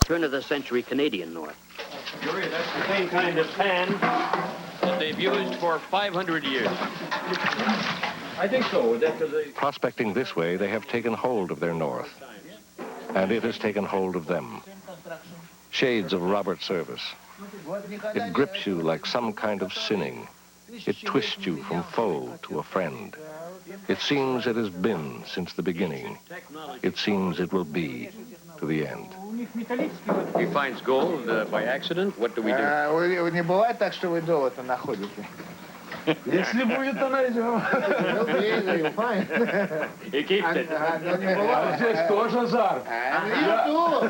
turn-of-the-century Canadian North. Yuri, that's the same kind of pan that they've used for 500 years. I think so. Prospecting this way, they have taken hold of their North, and it has taken hold of them. Shades of Robert Service. It grips you like some kind of sinning. It twists you from foe to a friend. It seems it has been since the beginning. It seems it will be to the end. He finds gold by accident. What do we do? Не бывает так, что вы золото находите. Если будет, то найдем. You'll find. He keeps it. Здесь тоже азарт. Тоже.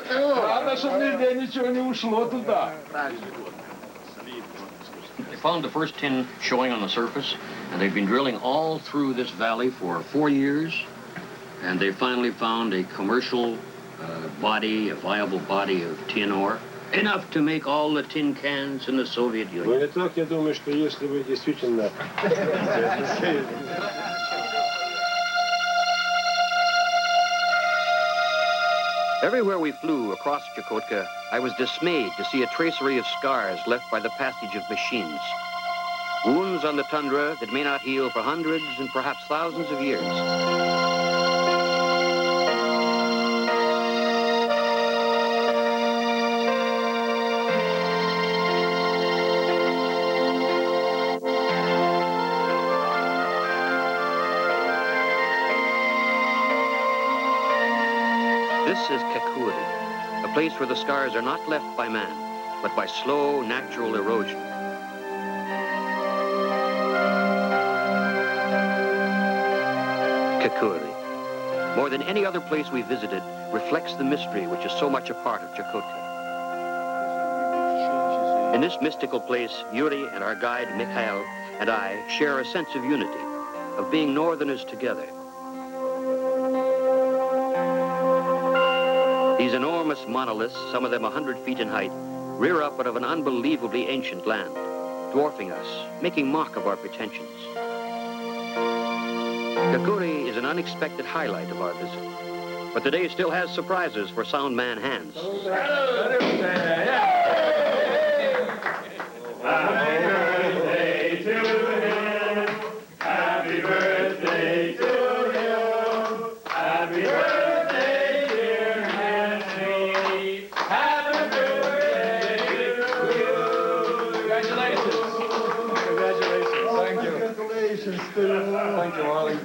Главное, чтобы нигде ничего не ушло туда. They found the first tin showing on the surface, and they've been drilling all through this valley for 4 years, and they finally found a commercial body, a viable body of tin ore, enough to make all the tin cans in the Soviet Union. Ну, так, я думаю, что если вы действительно... Everywhere we flew across Chukotka, I was dismayed to see a tracery of scars left by the passage of machines. Wounds on the tundra that may not heal for hundreds and perhaps thousands of years. This is Kakuri, a place where the scars are not left by man, but by slow, natural erosion. Kakuri, more than any other place we visited, reflects the mystery which is so much a part of Chukotka. In this mystical place, Yuri and our guide, Mikhail, and I share a sense of unity, of being northerners together. These enormous monoliths, some of them 100 feet in height, rear up out of an unbelievably ancient land, dwarfing us, making mock of our pretensions. Kakuri is an unexpected highlight of our visit, but the day still has surprises for sound man hands. Happy birthday to you. Happy birthday, dear Henry. Happy birthday to you. Congratulations. Thank you. Congratulations to you. Thank you, Ollie.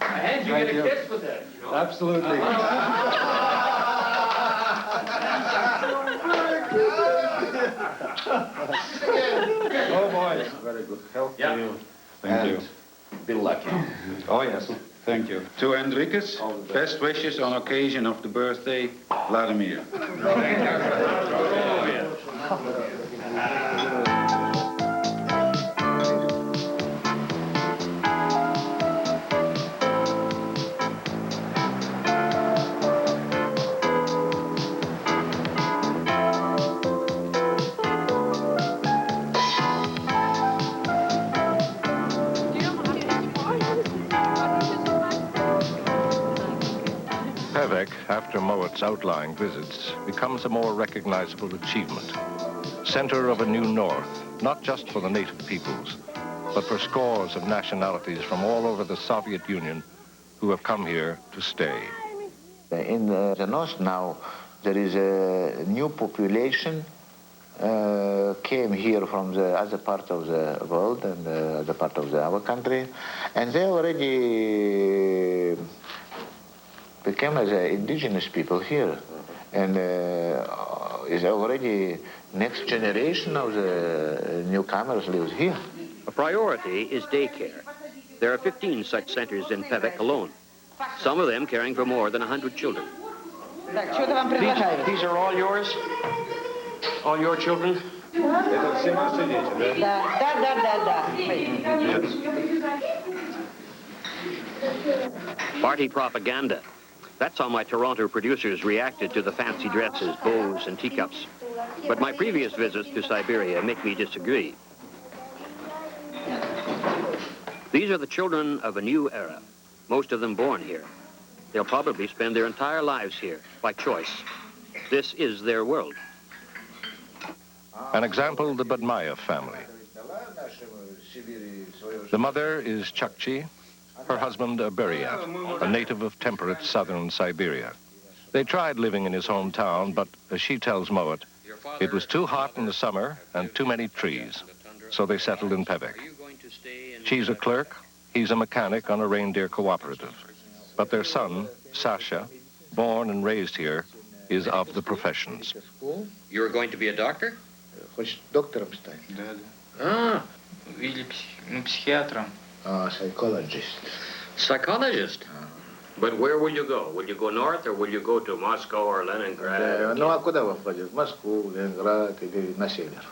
And you get a kiss with that. You know? Absolutely. Oh, boy. Very good. Health to you. Thank you. Be lucky. Oh, yes. Thank you. To Enriquez, best wishes on occasion of the birthday, Vladimir. Pevek, after Mowat's outlying visits, becomes a more recognizable achievement. Center of a new North, not just for the native peoples, but for scores of nationalities from all over the Soviet Union who have come here to stay. In the North now, there is a new population came here from the other part of the world and the other part of our country, and they already became as indigenous people here, and is already next generation of the newcomers lives here. A priority is daycare. There are 15 such centers in Pevek alone, some of them caring for more than 100 children. These are all yours? All your children? Это все ваши дети, да? Party propaganda. That's how my Toronto producers reacted to the fancy dresses, bows, and teacups. But my previous visits to Siberia make me disagree. These are the children of a new era, most of them born here. They'll probably spend their entire lives here, by choice. This is their world. An example, the Badmaev family. The mother is Chukchi, her husband a Buryat, a native of temperate southern Siberia. They tried living in his hometown, but as she tells Moet, it was too hot in the summer and too many trees, so they settled in Pevek. She's a clerk, he's a mechanic on a reindeer cooperative. But their son, Sasha, born and raised here, is of the professions. You were going to be a doctor? Хочешь доктором стать? Да, да. Ah, Или психиатром. Psychologist. psychologist. But where will you go? Will you go north or will you go to Moscow or Leningrad? Ну а куда вы ходите? В Москву, Ленинград или на север?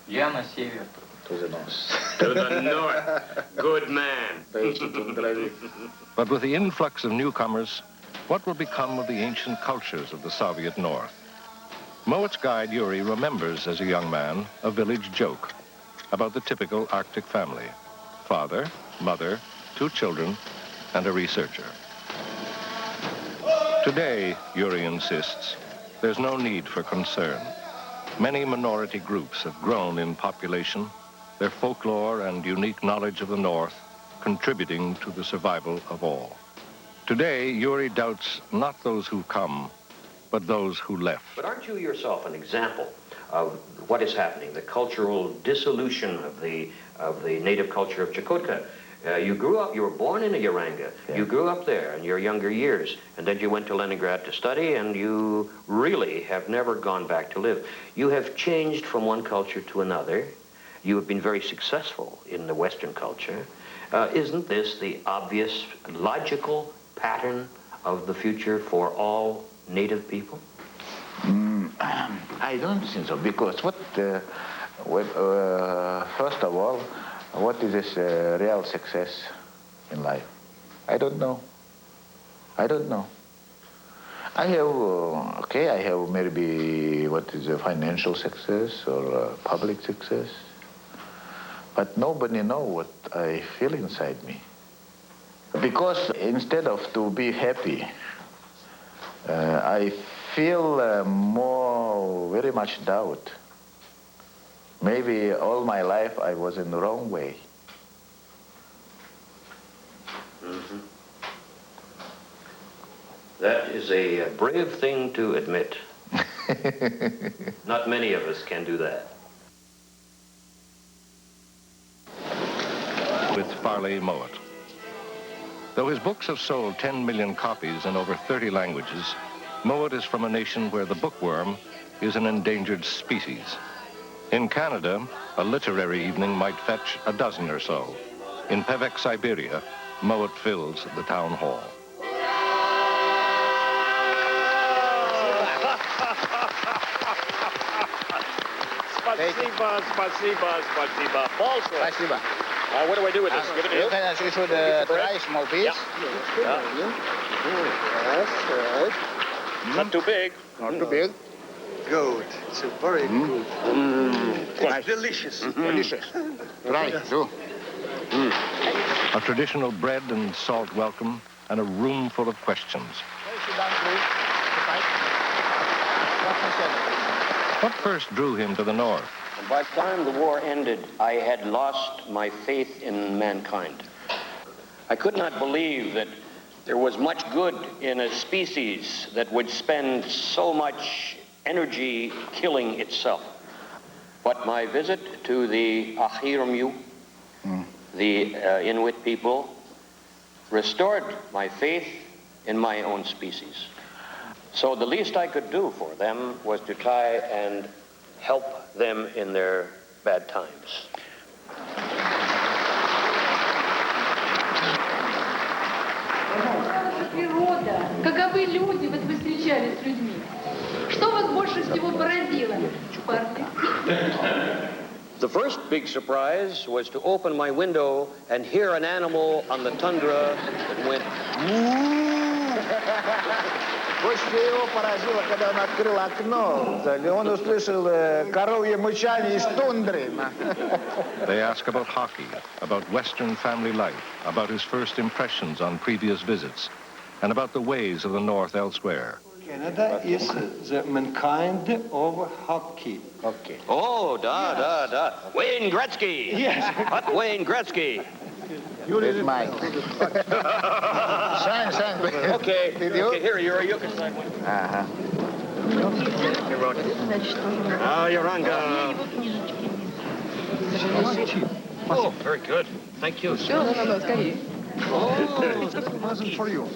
Я на север. To the north. To the north. Good man. But with the influx of newcomers, what will become of the ancient cultures of the Soviet North? Moet's guide, Yuri, remembers as a young man a village joke about the typical Arctic family. Father, mother, 2 children, and a researcher. Today, Yuri insists, there's no need for concern. Many minority groups have grown in population, their folklore and unique knowledge of the North contributing to the survival of all. Today, Yuri doubts not those who come, but those who left. But aren't you yourself an example of what is happening, the cultural dissolution of the native culture of Chukotka? You grew up, you were born in a Yaranga. Yeah. You grew up there in your younger years, and then you went to Leningrad to study, and you really have never gone back to live. You have changed from one culture to another. You have been very successful in the Western culture. Isn't this the obvious, logical pattern of the future for all native people? I don't think so, because first of all, what is this real success in life? I don't know. I don't know. I have maybe what is a financial success or public success, but nobody knows what I feel inside me. Because instead of to be happy, I feel very much doubt. Maybe all my life I was in the wrong way. Mm-hmm. That is a brave thing to admit. Not many of us can do that. With Farley Moet. Though his books have sold 10 million copies in over 30 languages, Moet is from a nation where the bookworm is an endangered species. In Canada, a literary evening might fetch a dozen or so. In Pevek, Siberia, Moet fills the town hall. Спасибо, спасибо, спасибо. Большое. Спасибо. What do I do with this? Give it to you? You should try small piece. Yeah. Yes, right. Not too big. Not too big. Good. It's a very good. It's delicious. Delicious. Try, do. A traditional bread and salt welcome and a room full of questions. What first drew him to the North? By the time the war ended, I had lost my faith in mankind. I could not believe that there was much good in a species that would spend so much energy killing itself. But my visit to the Ahirmyu, the Inuit people, restored my faith in my own species. So the least I could do for them was to try and help them in their bad times. Природа, каковы люди, вот вы встречались с людьми. Что вас больше всего поразило, парни? The first big surprise was to open my window and hear an animal on the tundra that went Больше его поразило, когда он открыл окно, он услышал коровье мычание из тундры. They ask about hockey, about Western family life, about his first impressions on previous visits. and about the ways of the North elsewhere. Canada is the mankind of hockey. Okay. Oh, da. Wayne Gretzky. Yes. What Wayne Gretzky? It's mine. Sign. Okay. Did you? Okay, here, you can sign one. Uh-huh. Now, Yoranga. Oh, very good. Thank you. скорее. Oh, this wasn't for you.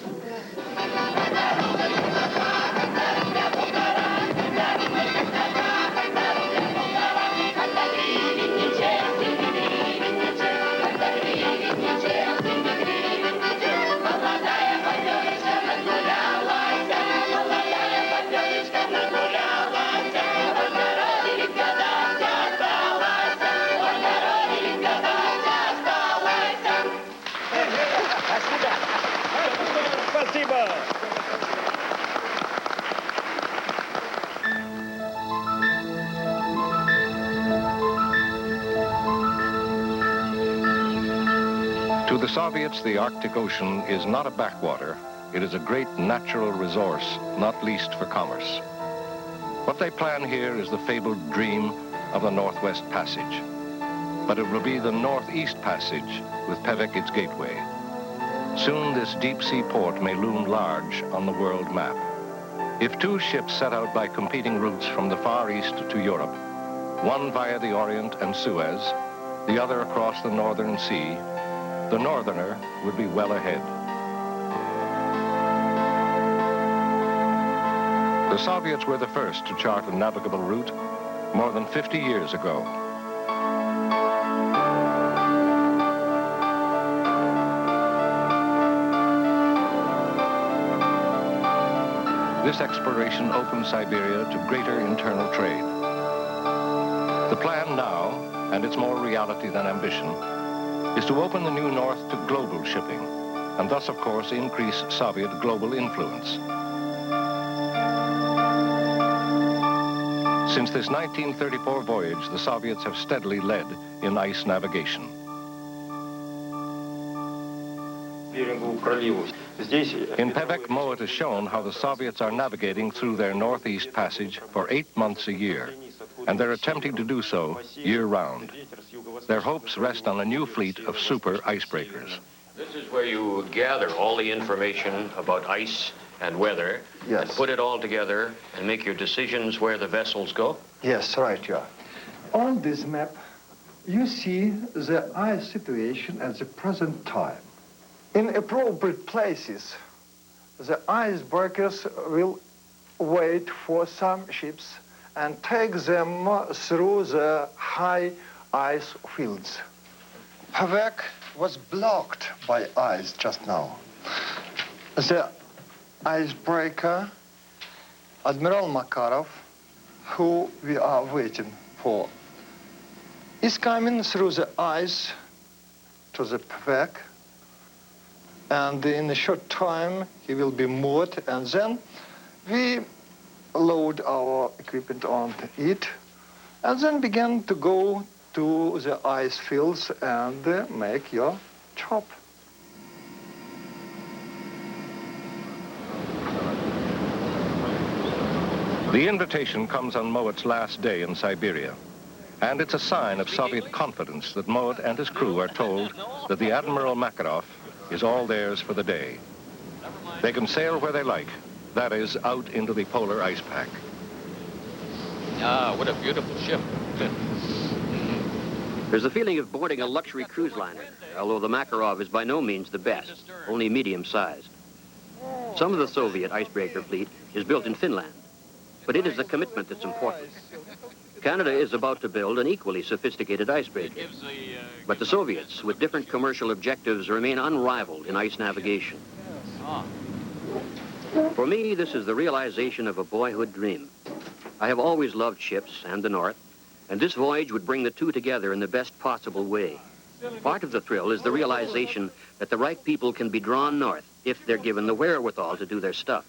Спасибо. To the Soviets, the Arctic Ocean is not a backwater. It is a great natural resource, not least for commerce. What they plan here is the fabled dream of the Northwest Passage. But it will be the Northeast Passage, with Pevek its gateway. Soon this deep-sea port may loom large on the world map. If two ships set out by competing routes from the Far East to Europe, one via the Orient and Suez, the other across the Northern Sea, the northerner would be well ahead. The Soviets were the first to chart a navigable route more than 50 years ago. This exploration opened Siberia to greater internal trade. The plan now, and it's more reality than ambition, is to open the new North to global shipping, and thus, of course, increase Soviet global influence. Since this 1934 voyage, the Soviets have steadily led in ice navigation. In Pevek, Moet has shown how the Soviets are navigating through their Northeast Passage for 8 months a year, and they're attempting to do so year-round. Their hopes rest on a new fleet of super icebreakers. This is where you gather all the information about ice and weather, Yes. and put it all together and make your decisions where the vessels go? Yes, right, yeah. On this map, you see the ice situation at the present time. In appropriate places, the icebreakers will wait for some ships and take them through the high ice fields. Pevek was blocked by ice just now. The icebreaker, Admiral Makarov, who we are waiting for, is coming through the ice to the Pevek, and in a short time he will be moored, and then we load our equipment on it, and then begin to go to the ice fields and make your job. The invitation comes on Moat's last day in Siberia, and it's a sign of Soviet confidence that Moet and his crew are told that the Admiral Makarov is all theirs for the day. They can sail where they like, that is, out into the polar ice pack. Ah, what a beautiful ship. There's a feeling of boarding a luxury cruise liner, although the Makarov is by no means the best, only medium-sized. Some of the Soviet icebreaker fleet is built in Finland, but it is the commitment that's important. Canada is about to build an equally sophisticated icebreaker, but the Soviets, with different commercial objectives, remain unrivaled in ice navigation. For me, this is the realization of a boyhood dream. I have always loved ships and the North, and this voyage would bring the two together in the best possible way. Part of the thrill is the realization that the right people can be drawn north if they're given the wherewithal to do their stuff.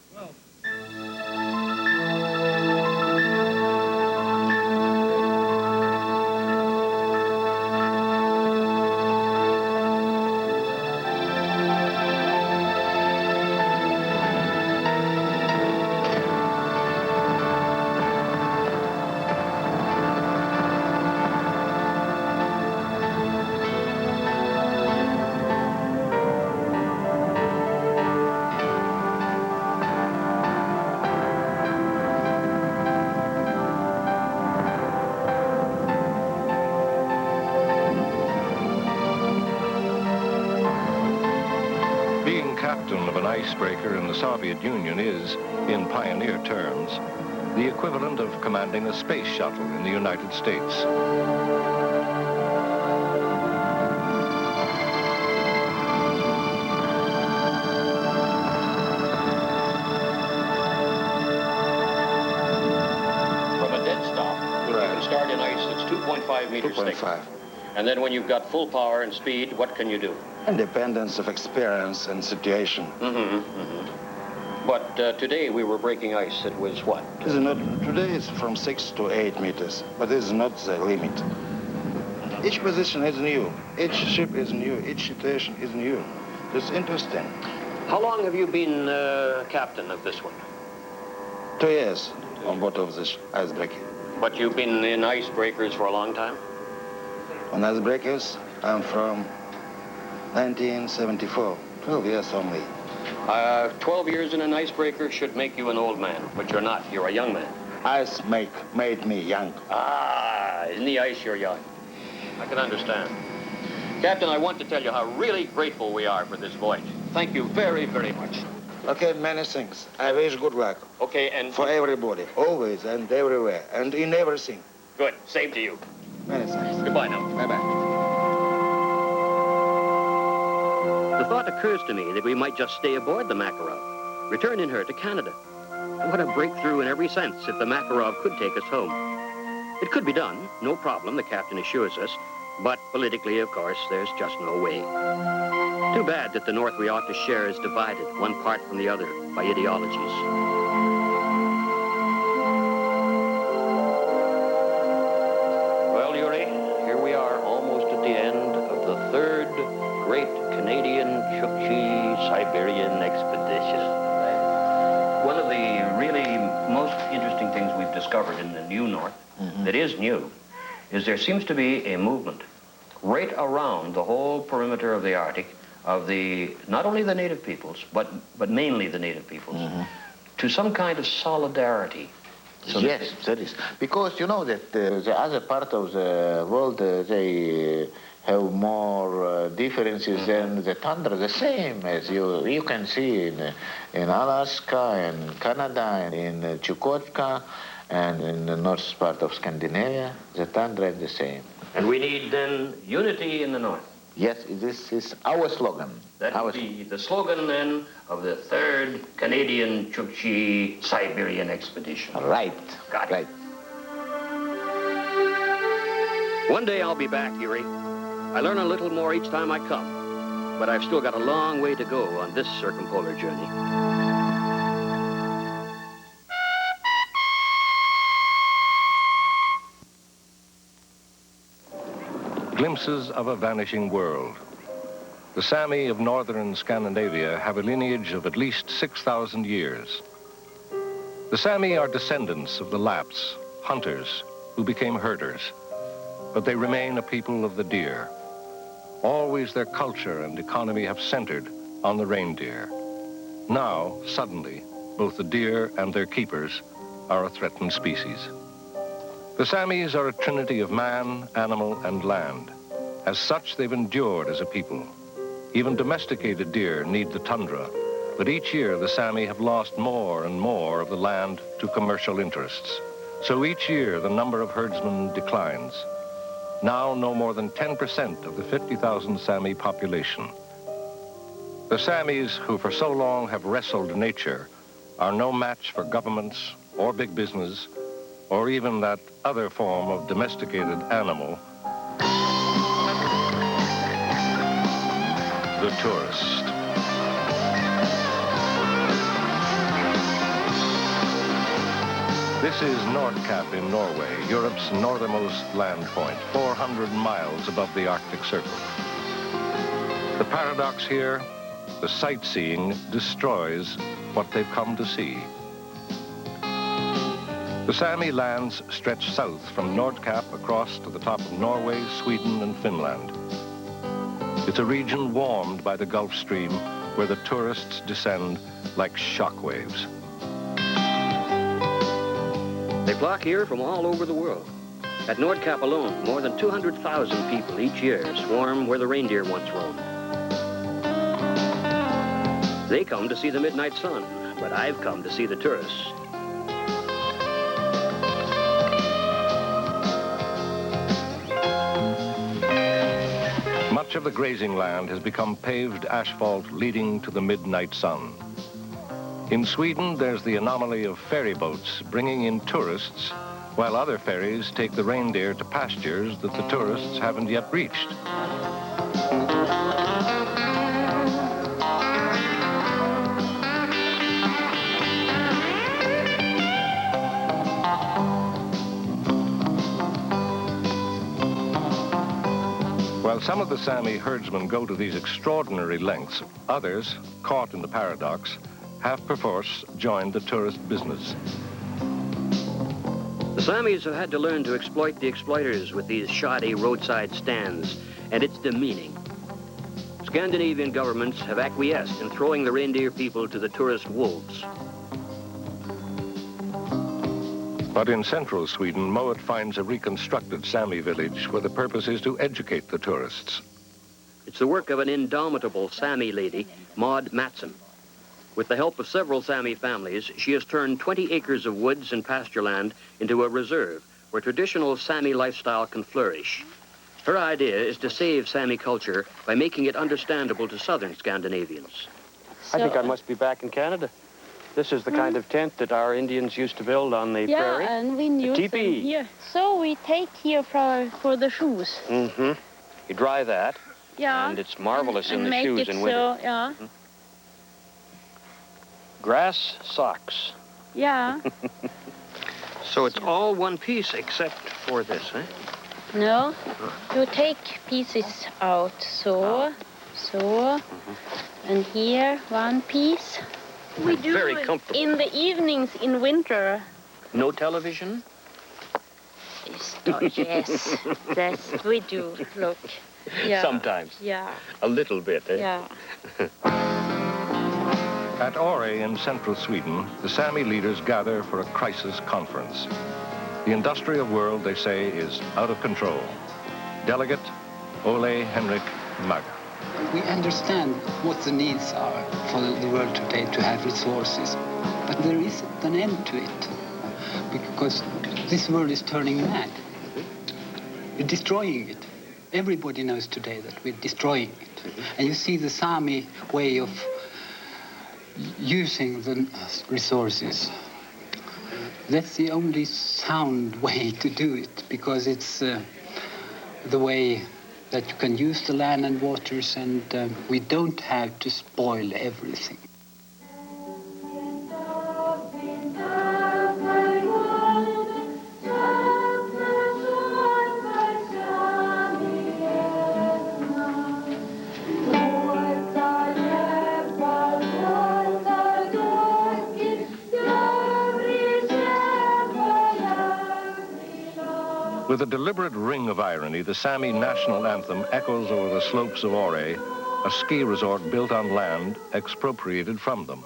captain of an icebreaker in the Soviet Union is, in pioneer terms, the equivalent of commanding a space shuttle in the United States. From a dead stop, you can start in ice that's 2.5 meters thick. 2.5. And then when you've got full power and speed, what can you do? Independence of experience and situation. But today we were breaking ice. It was what? It's not, today it's from 6 to 8 meters, but this is not the limit. Each position is new. Each ship is new. Each situation is new. It's interesting. How long have you been captain of this one? 2 years on board of this icebreaker. But you've been in icebreakers for a long time? On icebreakers, I'm from 1974, 12 years only. 12 years in an icebreaker should make you an old man, but you're not. You're a young man. Ice made me young. Ah, in the ice you're young. I can understand. Captain, I want to tell you how really grateful we are for this voyage. Thank you very, very much. Okay, many things. I wish good luck. Okay, and... For everybody, always and everywhere, and in everything. Good. Same to you. Many thanks. Goodbye now. Bye-bye. The thought occurs to me that we might just stay aboard the Makarov, return in her to Canada. What a breakthrough in every sense if the Makarov could take us home. It could be done, no problem, the captain assures us, but politically, of course, there's just no way. Too bad that the North we ought to share is divided, one part from the other, by ideologies. Well, Yuri, here we are, almost at the end of the third great Canadian Chukchi Siberian expedition. One of the really most interesting things we've discovered in the new North, that is new, is there seems to be a movement right around the whole perimeter of the Arctic of the, not only the native peoples, but mainly the native peoples, to some kind of solidarity. So yes, that is. Because you know that the other part of the world, they have more differences than the tundra, the same as you can see in Alaska, in Canada, in Chukotka, and in the north part of Scandinavia, the tundra is the same. And we need then unity in the North. Yes, this is our slogan. That would be the slogan then of the third Canadian Chukchi Siberian expedition. Right. Got it. Right. One day I'll be back, Yuri. I learn a little more each time I come, but I've still got a long way to go on this circumpolar journey. Glimpses of a vanishing world. The Sami of northern Scandinavia have a lineage of at least 6,000 years. The Sami are descendants of the Lapps, hunters, who became herders, but they remain a people of the deer. Always their culture and economy have centered on the reindeer. Now, suddenly, both the deer and their keepers are a threatened species. The Samis are a trinity of man, animal, and land. As such, they've endured as a people. Even domesticated deer need the tundra, but each year the Sami have lost more and more of the land to commercial interests. So each year the number of herdsmen declines. Now no more than 10% of the 50,000 Sami population. The Samis, who for so long have wrestled nature, are no match for governments or big business, or even that other form of domesticated animal, the tourist. This is Nordkapp in Norway, Europe's northernmost land point, 400 miles above the Arctic Circle. The paradox here, the sightseeing destroys what they've come to see. The Sami lands stretch south from Nordkapp across to the top of Norway, Sweden, and Finland. It's a region warmed by the Gulf Stream where the tourists descend like shockwaves. They flock here from all over the world. At Nordkapp alone, more than 200,000 people each year swarm where the reindeer once roamed. They come to see the midnight sun, but I've come to see the tourists. Much of the grazing land has become paved asphalt leading to the midnight sun. In Sweden, there's the anomaly of ferry boats bringing in tourists, while other ferries take the reindeer to pastures that the tourists haven't yet reached. While some of the Sami herdsmen go to these extraordinary lengths, others, caught in the paradox, have perforce joined the tourist business. The Samis have had to learn to exploit the exploiters with these shoddy roadside stands, and it's demeaning. Scandinavian governments have acquiesced in throwing the reindeer people to the tourist wolves. But in central Sweden, Moet finds a reconstructed Sami village where the purpose is to educate the tourists. It's the work of an indomitable Sami lady, Maud Mattsson. With the help of several Sami families, she has turned 20 acres of woods and pasture land into a reserve where traditional Sami lifestyle can flourish. Her idea is to save Sami culture by making it understandable to southern Scandinavians. I think I must be back in Canada. This is the kind of tent that our Indians used to build on the prairie. Yeah, and we use them here. So we take here for the shoes. Mm-hmm. You dry that, yeah, and it's marvelous in the make shoes it in winter. So, yeah. Mm-hmm. Grass socks. Yeah. So it's all one piece except for this, eh? No, you take pieces out, so, and here one piece. We do very it comfortable. in the evenings in winter. No television? Yes, yes, we do, look. Yeah. Sometimes. Yeah. A little bit, eh? Yeah. At Ore in central Sweden, the Sami leaders gather for a crisis conference. The industrial world, they say, is out of control. Delegate Ole Henrik Mag. We understand what the needs are for the world today to have resources, but there is an end to it, because this world is turning mad. We're destroying it. Everybody knows today that we're destroying it. And you see the Sami way of using the resources. That's the only sound way to do it, because it's the way that you can use the land and waters, and we don't have to spoil everything. With a deliberate ring of irony, the Sami national anthem echoes over the slopes of Ore, a ski resort built on land expropriated from them.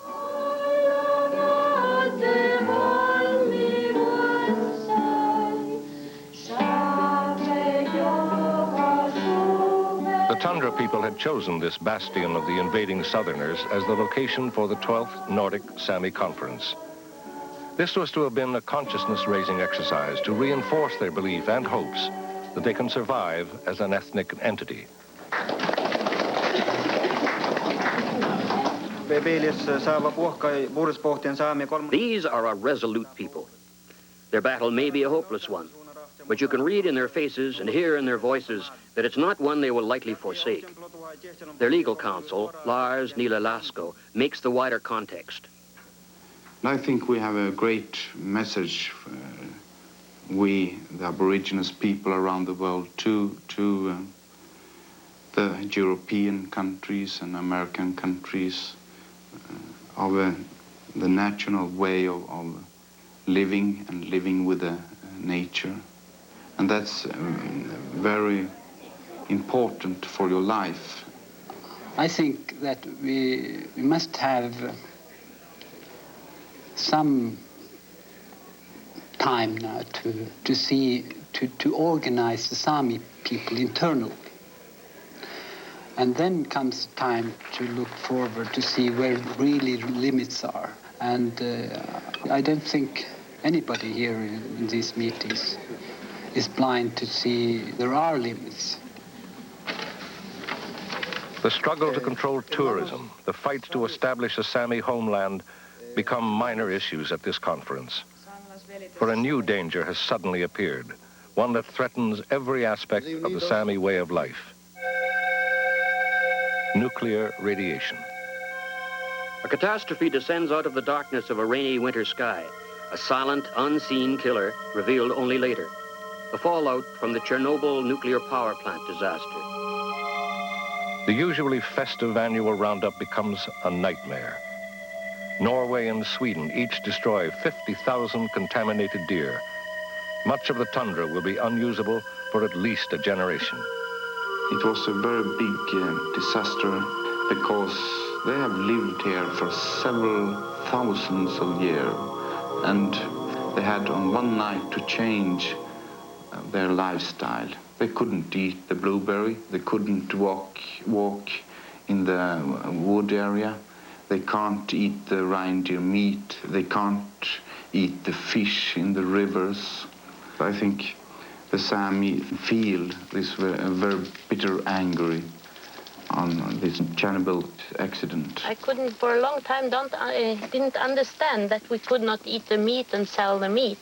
The Tundra people had chosen this bastion of the invading Southerners as the location for the 12th Nordic Sami Conference. This was to have been a consciousness-raising exercise to reinforce their belief and hopes that they can survive as an ethnic entity. These are a resolute people. Their battle may be a hopeless one, but you can read in their faces and hear in their voices that it's not one they will lightly forsake. Their legal counsel, Lars Niilalasko, makes the wider context. I think we have a great message, we, the Aborigines people around the world, to the European countries and American countries of the national way of living and living with the nature. And that's very important for your life. I think that we must have some time now to organize the Sami people internally. And then comes time to look forward to see where really limits are. And I don't think anybody here in these meetings is blind to see there are limits. The struggle to control tourism, the fight to establish a Sami homeland become minor issues at this conference. For a new danger has suddenly appeared, one that threatens every aspect of the Sami way of life. Nuclear radiation. A catastrophe descends out of the darkness of a rainy winter sky, a silent, unseen killer revealed only later. The fallout from the Chernobyl nuclear power plant disaster. The usually festive annual roundup becomes a nightmare. Norway and Sweden each destroy 50,000 contaminated deer. Much of the tundra will be unusable for at least a generation. It was a very big disaster because they have lived here for several thousands of years, and they had on one night to change their lifestyle. They couldn't eat the blueberry, they couldn't walk in the wood area, they can't eat the reindeer meat, they can't eat the fish in the rivers. I think the Sami feel this very bitter anger on this Chernobyl accident. I couldn't for a long time didn't understand that we could not eat the meat and sell the meat.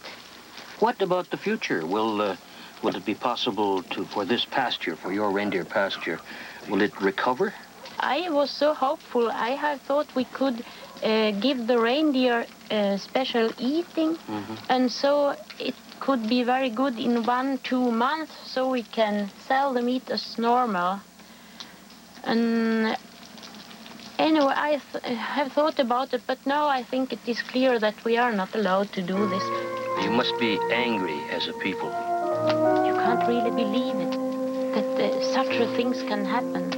What about the future? Will it be possible for this pasture, for your reindeer pasture, will it recover? I was so hopeful. I have thought we could give the reindeer special eating, and so it could be very good in 1-2 months, so we can sell the meat as normal. And anyway, I have thought about it, but now I think it is clear that we are not allowed to do this. You must be angry as a people. You can't really believe it, that such things can happen.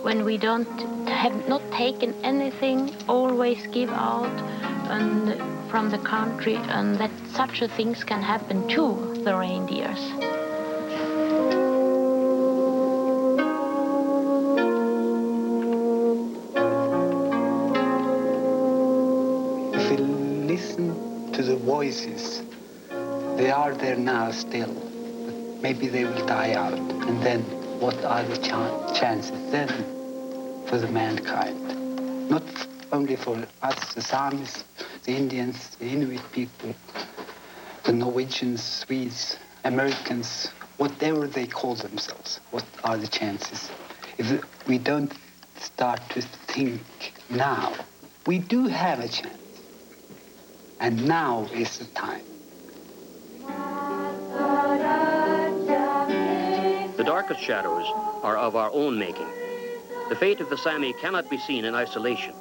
When we have not taken anything, always give out and from the country, and that such things can happen to the reindeers. If we listen to the voices, they are there now still. But maybe they will die out, and then what are the chances then for the mankind? Not only for us, the Samis, the Indians, the Inuit people, the Norwegians, Swedes, Americans, whatever they call themselves. What are the chances? If we don't start to think now, we do have a chance. And now is the time. The darkest shadows are of our own making. The fate of the Sami cannot be seen in isolation.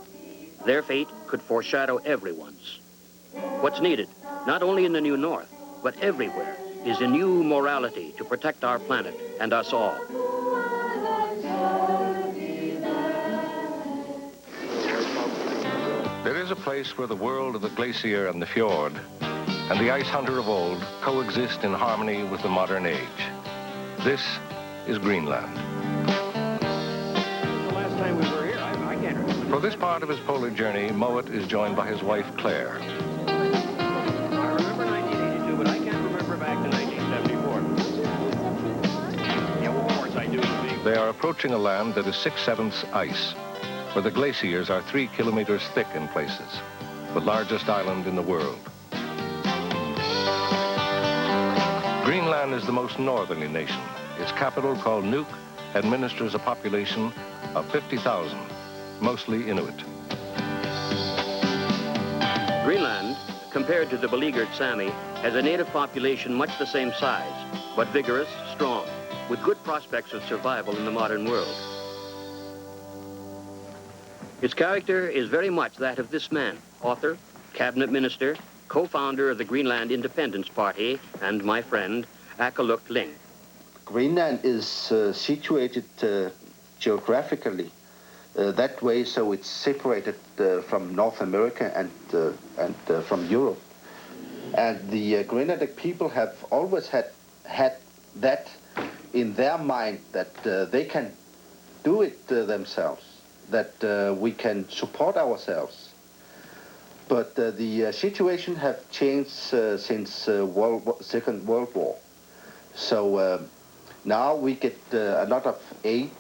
Their fate could foreshadow everyone's. What's needed, not only in the New North, but everywhere, is a new morality to protect our planet and us all. There is a place where the world of the glacier and the fjord and the ice hunter of old coexist in harmony with the modern age. This is Greenland. The last time we were here, I can't remember. For this part of his polar journey, Mowat is joined by his wife, Claire. I remember 1982, but I can't remember back to 1974. Yeah, of course I do. They are approaching a land that is 6/7 ice, where the glaciers are 3 kilometers thick in places, the largest island in the world. Greenland is the most northerly nation. Its capital, called Nuuk, administers a population of 50,000, mostly Inuit. Greenland, compared to the beleaguered Sami, has a native population much the same size, but vigorous, strong, with good prospects of survival in the modern world. Its character is very much that of this man, author, cabinet minister, co-founder of the Greenland Independence Party, and my friend, Akaluk Ling. Greenland is situated geographically that way, so it's separated from North America and from Europe. And the Greenlandic people have always had that in their mind, that they can do it themselves, that we can support ourselves. But the situation have changed since Second World War. So now we get a lot of aid,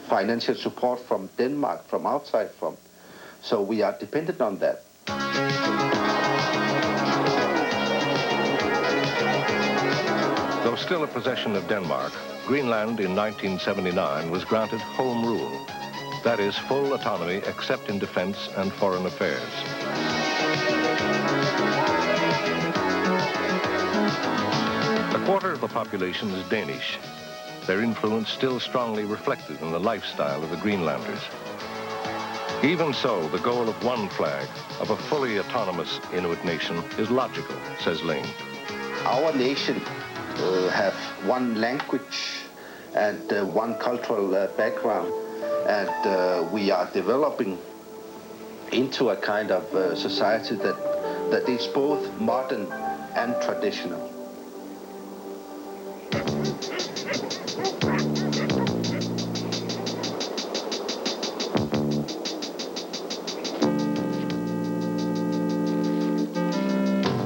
financial support from Denmark, from outside from. So we are dependent on that. Though still a possession of Denmark, Greenland in 1979 was granted home rule. That is, full autonomy except in defense and foreign affairs. A quarter of the population is Danish. Their influence still strongly reflected in the lifestyle of the Greenlanders. Even so, the goal of one flag, of a fully autonomous Inuit nation, is logical, says Ling. Our nation have one language and one cultural background, and we are developing into a kind of society that is both modern and traditional.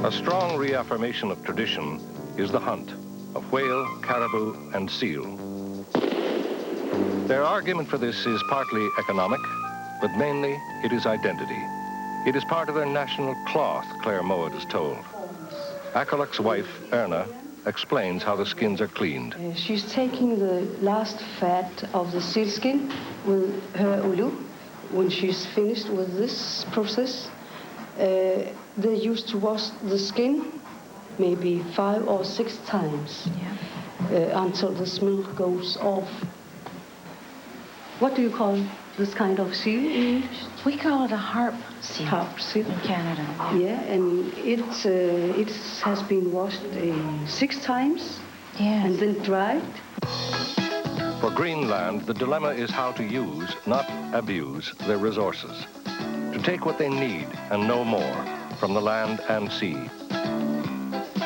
A strong reaffirmation of tradition is the hunt of whale, caribou, and seal. Their argument for this is partly economic, but mainly it is identity. It is part of their national cloth, Claire Mowat is told. Akalak's wife, Erna, explains how the skins are cleaned. She's taking the last fat of the sealskin with her ulu. When she's finished with this process, they used to wash the skin maybe 5 or 6 times until the smell goes off. What do you call this kind of seal in English? We call it a harp seal. Harp seal in Canada. Yeah, and it has been washed 6 times and then dried. For Greenland, the dilemma is how to use, not abuse, their resources. To take what they need and no more from the land and sea.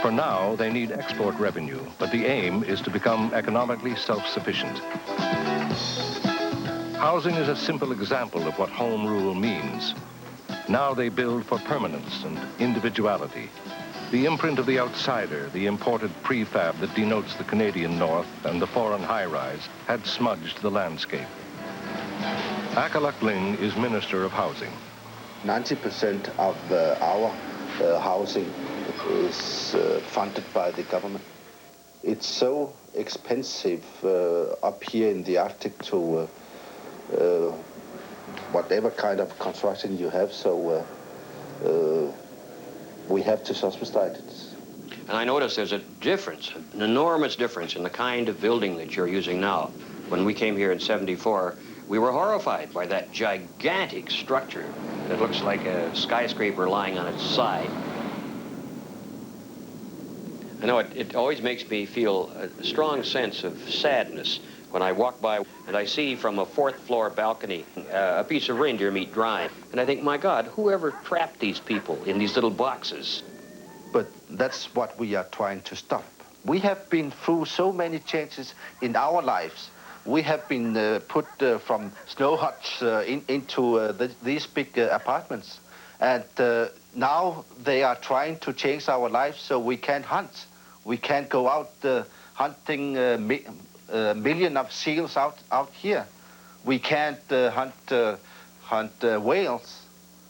For now, they need export revenue, but the aim is to become economically self-sufficient. Housing is a simple example of what home rule means. Now they build for permanence and individuality. The imprint of the outsider, the imported prefab that denotes the Canadian North and the foreign high-rise, had smudged the landscape. Akalak Ling is Minister of Housing. 90% of our housing is funded by the government. It's so expensive up here in the Arctic to whatever kind of construction you have, so we have to subsidize it. And I notice there's a difference, an enormous difference in the kind of building that you're using now. When we came here in '74, we were horrified by that gigantic structure that looks like a skyscraper lying on its side. I know it always makes me feel a strong sense of sadness when I walk by and I see from a 4th floor balcony a piece of reindeer meat drying. And I think, my God, whoever trapped these people in these little boxes? But that's what we are trying to stop. We have been through so many changes in our lives. We have been put from snow huts into these big apartments. And now they are trying to change our lives so we can't hunt. We can't go out hunting million of seals out here. We can't hunt whales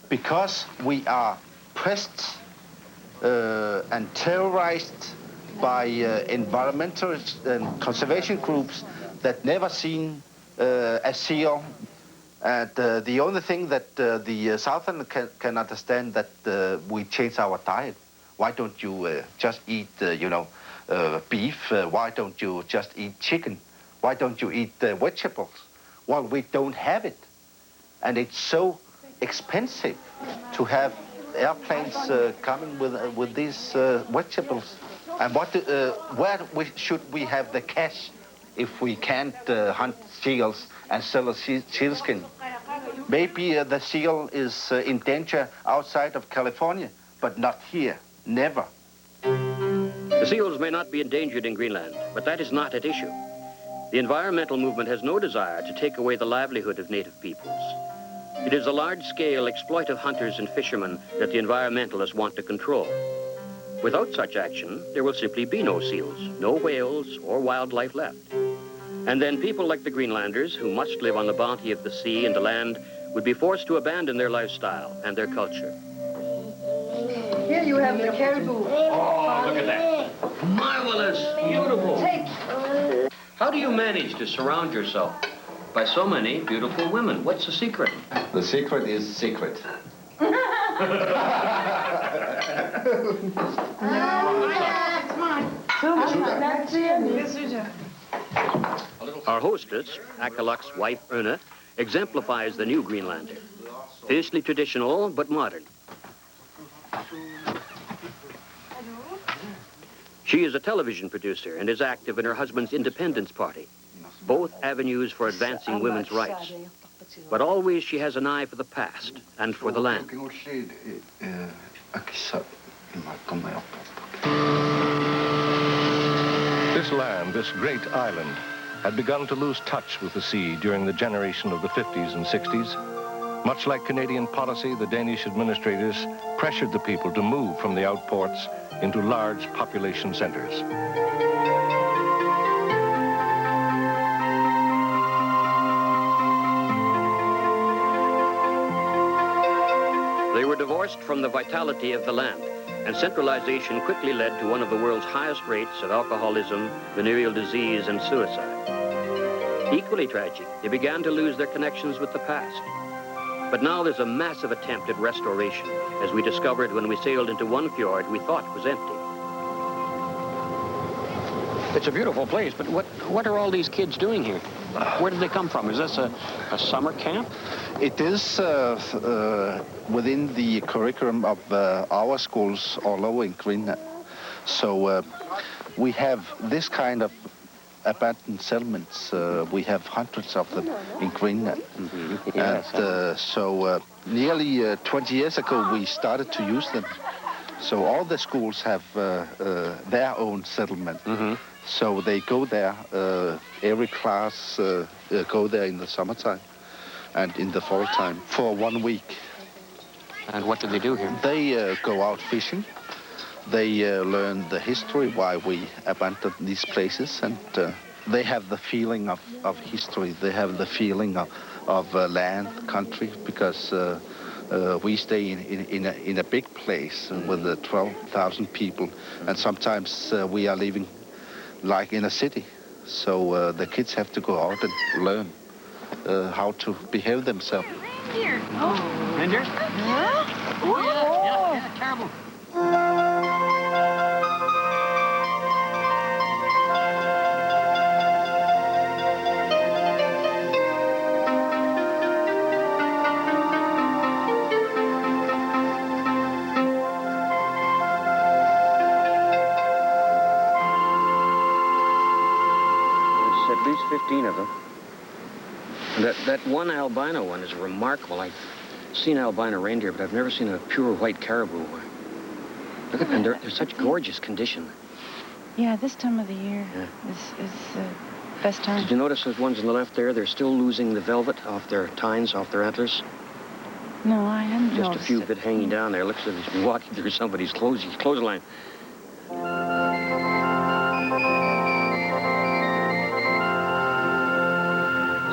because we are pressed and terrorized by environmentalists and conservation groups that never seen a seal. And the only thing that the Southern can understand that we change our diet. Why don't you just eat, beef? Why don't you just eat chicken? Why don't you eat vegetables? Well, we don't have it. And it's so expensive to have airplanes coming with these vegetables. And where should we have the cash if we can't hunt seals and sell a sealskin? Maybe the seal is in danger outside of California, but not here, never. The seals may not be endangered in Greenland, but that is not at issue. The environmental movement has no desire to take away the livelihood of native peoples. It is the large-scale exploit of hunters and fishermen that the environmentalists want to control. Without such action, there will simply be no seals, no whales, or wildlife left. And then people like the Greenlanders, who must live on the bounty of the sea and the land, would be forced to abandon their lifestyle and their culture. Here you have the caribou. Oh, look at that. Marvelous, beautiful. Take. How do you manage to surround yourself by so many beautiful women? What's the secret? The secret is secret. Our hostess, Akalak's wife, Erna, exemplifies the new Greenlander. Fiercely traditional, but modern. She is a television producer and is active in her husband's independence party, both avenues for advancing women's rights. But always she has an eye for the past and for the land. This land, this great island, had begun to lose touch with the sea during the generation of the 50s and 60s. Much like Canadian policy, the Danish administrators pressured the people to move from the outports into large population centers. They were divorced from the vitality of the land, and centralization quickly led to one of the world's highest rates of alcoholism, venereal disease, and suicide. Equally tragic, they began to lose their connections with the past. But now there's a massive attempt at restoration, as we discovered when we sailed into one fjord we thought was empty. It's a beautiful place, but what are all these kids doing here? Where did they come from? Is this a summer camp? It is within the curriculum of our schools all over in Greenland. So we have this kind of abandoned settlements. We have hundreds of them in Greenland. Mm-hmm. Yes, And so nearly 20 years ago, we started to use them. So all the schools have their own settlement. Mm-hmm. So they go there, every class go there in the summertime and in the fall time for 1 week. And what do they do here? They go out fishing. They learn the history, why we abandoned these places, and they have the feeling of history. They have the feeling of land, country, because we stay in a big place with 12,000 people, and sometimes we are living like in a city. So the kids have to go out and learn how to behave themselves. Here. Reindeer? Huh? Yeah, terrible. There's at least 15 of them. That one albino one is remarkable. I've seen albino reindeer, but I've never seen a pure white caribou. Look at them, they're such gorgeous condition. Yeah, this time of the year is the best time. Did you notice those ones on the left there? They're still losing the velvet off their tines, off their antlers. No, I haven't Just noticed a few it. bit hanging down there. Looks like he's been walking through somebody's clothesline.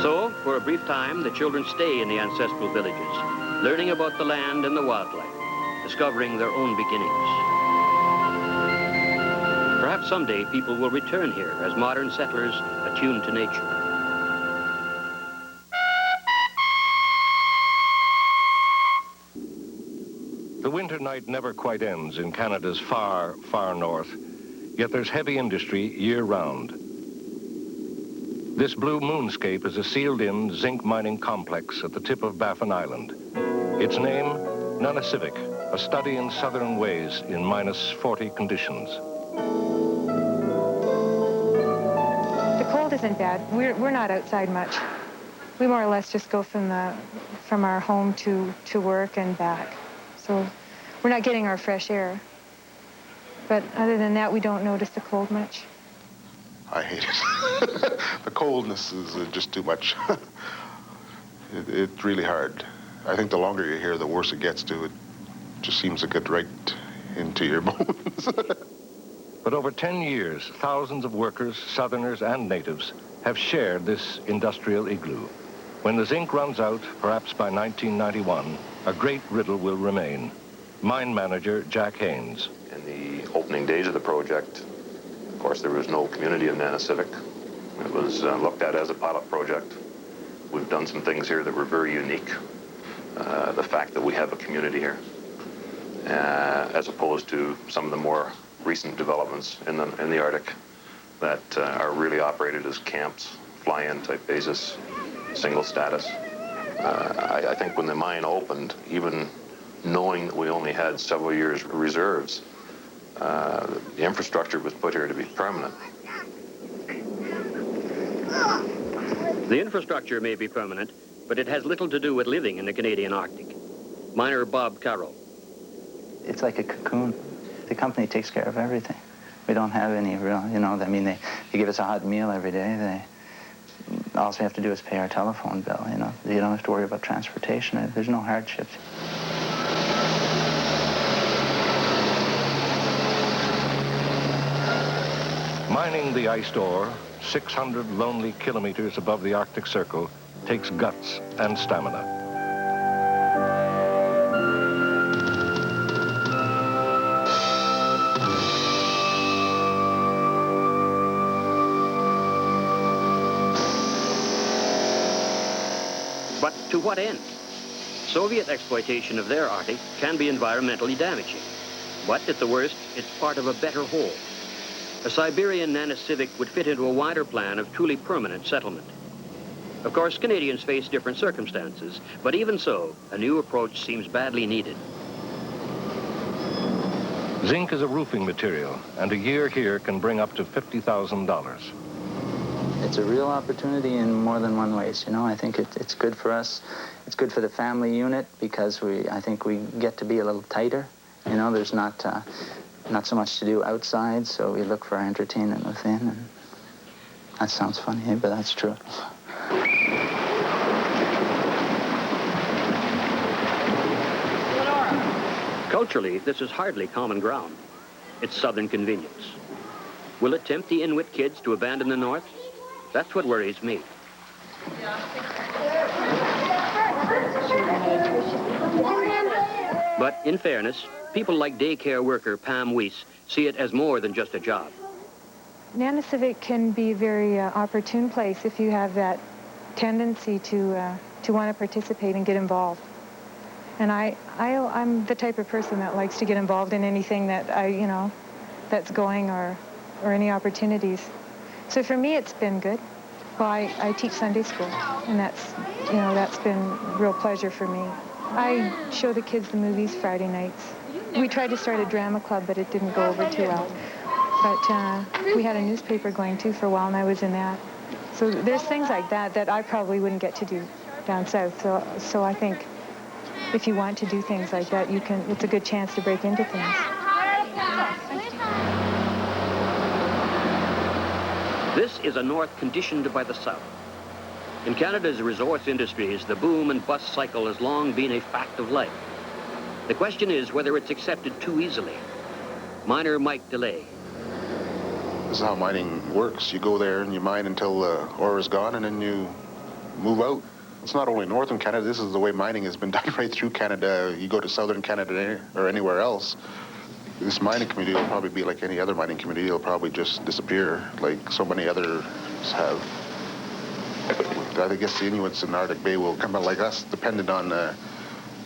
So, for a brief time, the children stay in the ancestral villages, learning about the land and the wildlife, discovering their own beginnings. Perhaps someday people will return here as modern settlers attuned to nature. The winter night never quite ends in Canada's far, far north, yet there's heavy industry year-round. This blue moonscape is a sealed-in zinc mining complex at the tip of Baffin Island. Its name, Nunnacivic, a study in southern ways in -40 conditions. The cold isn't bad. We're not outside much. We more or less just go from our home to work and back. So we're not getting our fresh air. But other than that, we don't notice the cold much. I hate it. The coldness is just too much. It's really hard. I think the longer you're here, the worse it gets to. It just seems to get right into your bones. But over 10 years, thousands of workers, Southerners and natives, have shared this industrial igloo. When the zinc runs out, perhaps by 1991, a great riddle will remain. Mine manager Jack Haynes. In the opening days of the project, of course, there was no community in Nanisivik. It was looked at as a pilot project. We've done some things here that were very unique. The fact that we have a community here, as opposed to some of the more recent developments in the Arctic that are really operated as camps, fly-in type bases, single status. I think when the mine opened, even knowing that we only had several years reserves, the infrastructure was put here to be permanent. The infrastructure may be permanent, but it has little to do with living in the Canadian Arctic. Miner Bob Carroll. It's like a cocoon. The company takes care of everything. We don't have any real, I mean, they give us a hot meal every day. All we have to do is pay our telephone bill, You don't have to worry about transportation. There's no hardships. Mining the iced ore, 600 lonely kilometers above the Arctic Circle, takes guts and stamina. But to what end? Soviet exploitation of their Arctic can be environmentally damaging. But at the worst, it's part of a better whole. A Siberian Nanisivik would fit into a wider plan of truly permanent settlement. Of course, Canadians face different circumstances, but even so, a new approach seems badly needed. Zinc is a roofing material, and a year here can bring up to $50,000. It's a real opportunity in more than one ways, I think it's good for us. It's good for the family unit because I think we get to be a little tighter. There's not so much to do outside, so we look for our entertainment within. And that sounds funny, but that's true. Culturally, this is hardly common ground. It's Southern convenience. Will it tempt the Inuit kids to abandon the North? That's what worries me. But in fairness, people like daycare worker Pam Weiss see it as more than just a job. Nanisivik can be a very opportune place if you have that tendency to want to participate and get involved. And I'm the type of person that likes to get involved in anything that that's going or any opportunities. So for me, it's been good. Well, I teach Sunday school, and that's been a real pleasure for me. I show the kids the movies Friday nights. We tried to start a drama club, but it didn't go over too well. But we had a newspaper going, too, for a while, and I was in that. So there's things like that I probably wouldn't get to do down south. So I think if you want to do things like that, it's a good chance to break into things. This is a North conditioned by the South. In Canada's resource industries, the boom and bust cycle has long been a fact of life. The question is whether it's accepted too easily. Miner Mike DeLay. This is how mining works. You go there and you mine until the ore is gone, and then you move out. It's not only northern Canada. This is the way mining has been done right through Canada. You go to southern Canada or anywhere else, this mining community will probably be like any other mining community. It'll probably just disappear like so many others have. I guess the Inuits in the Arctic Bay will come out like us, dependent on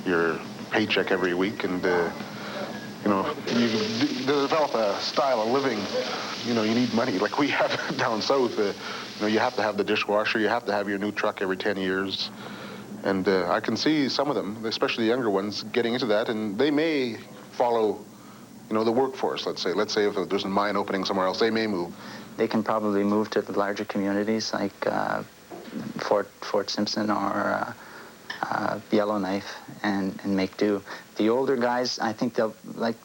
your paycheck every week, and you develop a style of living. You need money like we have down south. You have to have the dishwasher. You have to have your new truck every 10 years. And I can see some of them, especially the younger ones, getting into that, and they may follow, the workforce, let's say. Let's say if there's a mine opening somewhere else, they may move. They can probably move to the larger communities like Fort Simpson or Yellowknife and make do. The older guys, I think they'll, like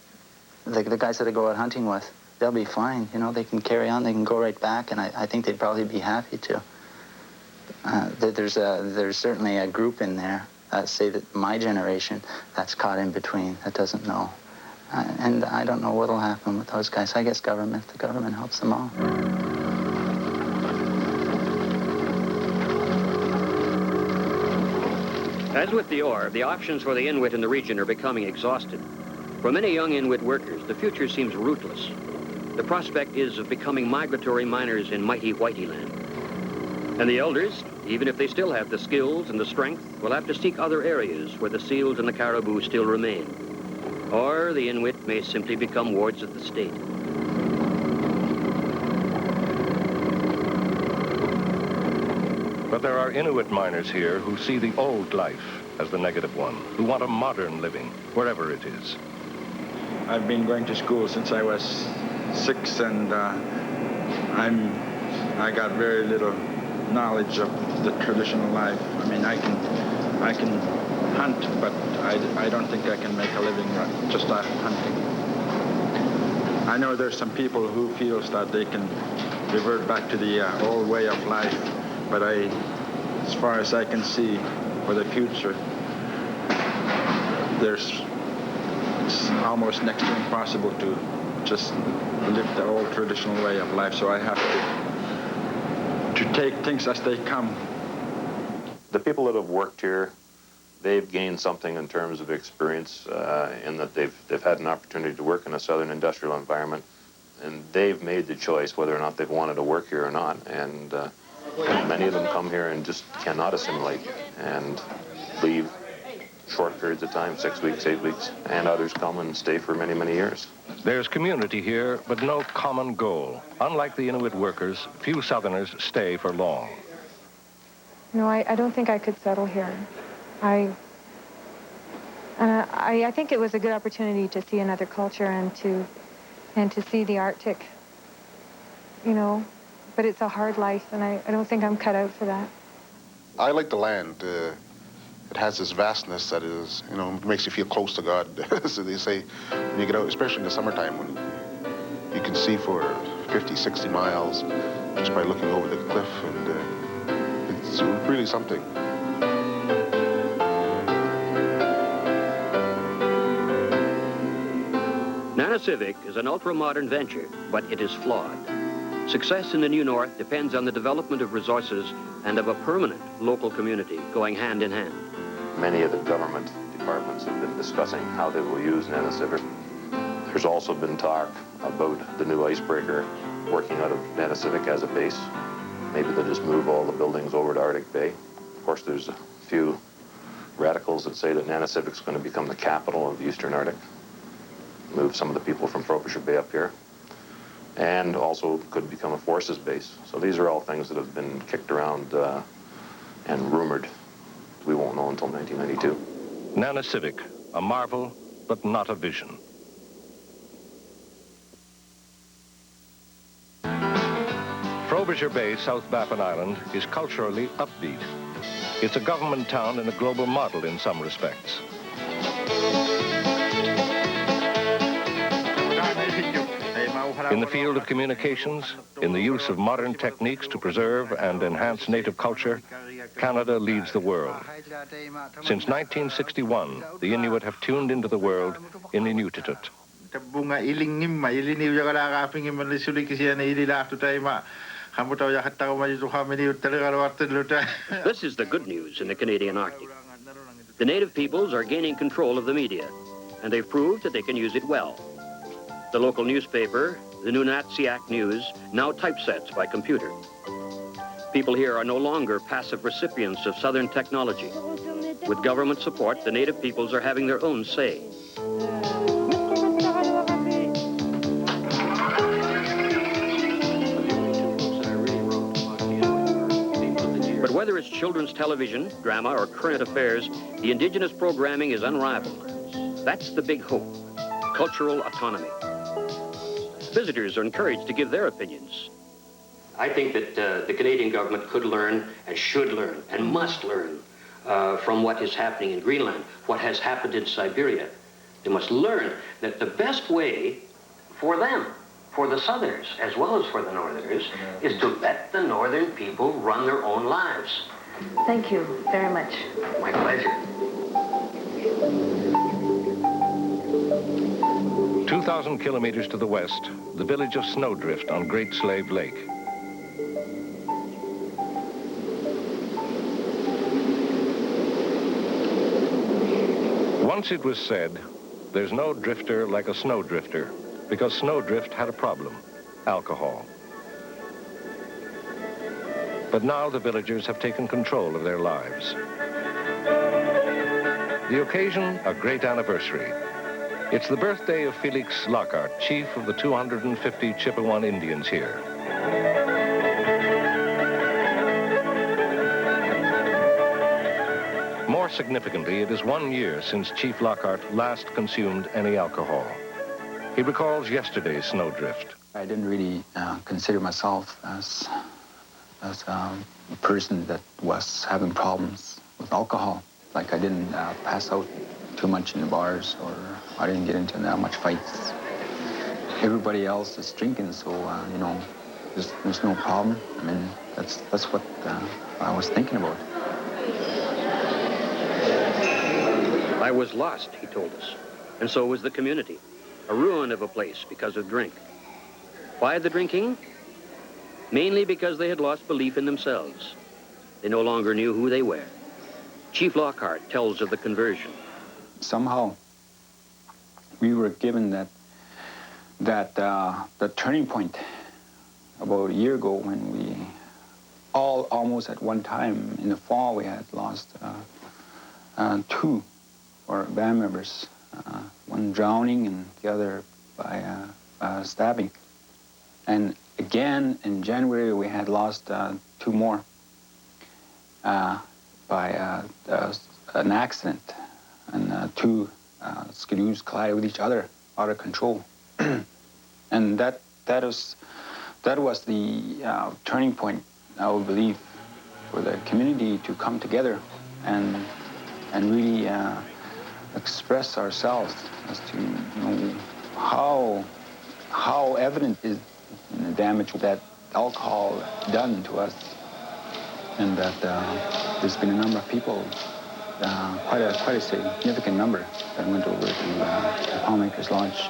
the guys that I go out hunting with, they'll be fine. You know, they can carry on, they can go right back, and I think they'd probably be happy to. There's certainly a group in there, say that my generation, that's caught in between, that doesn't know. And I don't know what'll happen with those guys. I guess the government helps them all. As with the ore, the options for the Inuit in the region are becoming exhausted. For many young Inuit workers, the future seems rootless. The prospect is of becoming migratory miners in mighty Whitey land. And the elders, even if they still have the skills and the strength, will have to seek other areas where the seals and the caribou still remain. Or the Inuit may simply become wards of the state. But there are Inuit miners here who see the old life as the negative one, who want a modern living, wherever it is. I've been going to school since I was 6, and I got very little knowledge of the traditional life. I mean, I can hunt, but I don't think I can make a living just out hunting. I know there's some people who feels that they can revert back to the old way of life, but as far as I can see for the future, it's almost next to impossible to just live the old traditional way of life, so I have to take things as they come. The people that have worked here, they've gained something in terms of experience in that they've had an opportunity to work in a southern industrial environment, and they've made the choice whether or not they've wanted to work here or not. And many of them come here and just cannot assimilate and leave short periods of time, 6 weeks, 8 weeks, and others come and stay for many, many years. There's community here, but no common goal. Unlike the Inuit workers, few Southerners stay for long. No, I don't think I could settle here. I think it was a good opportunity to see another culture and to see the Arctic, you know, but it's a hard life, and I don't think I'm cut out for that. I like the land. It has this vastness that is, you know, makes you feel close to God. So they say, when you get out, especially in the summertime, when you can see for 50, 60 miles just by looking over the cliff, and it's really something. Nanisivik is an ultra-modern venture, but it is flawed. Success in the New North depends on the development of resources and of a permanent local community going hand in hand. Many of the government departments have been discussing how they will use Nanisivik. There's also been talk about the new icebreaker working out of Nanisivik as a base. Maybe they'll just move all the buildings over to Arctic Bay. Of course, there's a few radicals that say that Nanisivik's going to become the capital of the Eastern Arctic. Move some of the people from Frobisher Bay up here. And also could become a forces base. So these are all things that have been kicked around and rumored. We won't know until 1992. Nanisivik, a marvel, but not a vision. Frobisher Bay, South Baffin Island, is culturally upbeat. It's a government town and a global model in some respects. In the field of communications, in the use of modern techniques to preserve and enhance native culture, Canada leads the world. Since 1961, the Inuit have tuned into the world in Inuktitut. This is the good news in the Canadian Arctic. The native peoples are gaining control of the media, and they've proved that they can use it well. The local newspaper, the Nunatsiaq News, now typesets by computer. People here are no longer passive recipients of Southern technology. With government support, the native peoples are having their own say. But whether it's children's television, drama, or current affairs, the indigenous programming is unrivaled. That's the big hope, cultural autonomy. Visitors are encouraged to give their opinions. I think that the Canadian government could learn and should learn and must learn from what is happening in Greenland, what has happened in Siberia. They must learn that the best way for them, for the Southerners, as well as for the Northerners, is to let the Northern people run their own lives. Thank you very much. My pleasure. 2,000 kilometers to the west, the village of Snowdrift on Great Slave Lake. Once it was said, there's no drifter like a snowdrifter, because Snowdrift had a problem, alcohol. But now the villagers have taken control of their lives. The occasion, a great anniversary. It's the birthday of Felix Lockhart, chief of the 250 Chippewan Indians here. More significantly, it is 1 year since Chief Lockhart last consumed any alcohol. He recalls yesterday's snowdrift. I didn't really consider myself as a person that was having problems with alcohol. Like I didn't pass out too much in the bars, or I didn't get into that much fights. Everybody else is drinking, so you know, there's no problem. I mean, that's what I was thinking about. I was lost, he told us, and so was the community. A ruin of a place because of drink. Why the drinking? Mainly because they had lost belief in themselves. They no longer knew who they were. Chief Lockhart tells of the conversion. Somehow, we were given the turning point about a year ago when we all almost at one time in the fall we had lost two band members, one drowning and the other by stabbing. And again in January we had lost two more by an accident, and two skidoos collided with each other out of control. And that was the turning point, I would believe, for the community to come together and really express ourselves as to, you know, how evident is the damage that alcohol done to us, and that there's been a number of people, quite a significant number, that went over to the Poundmaker's Lodge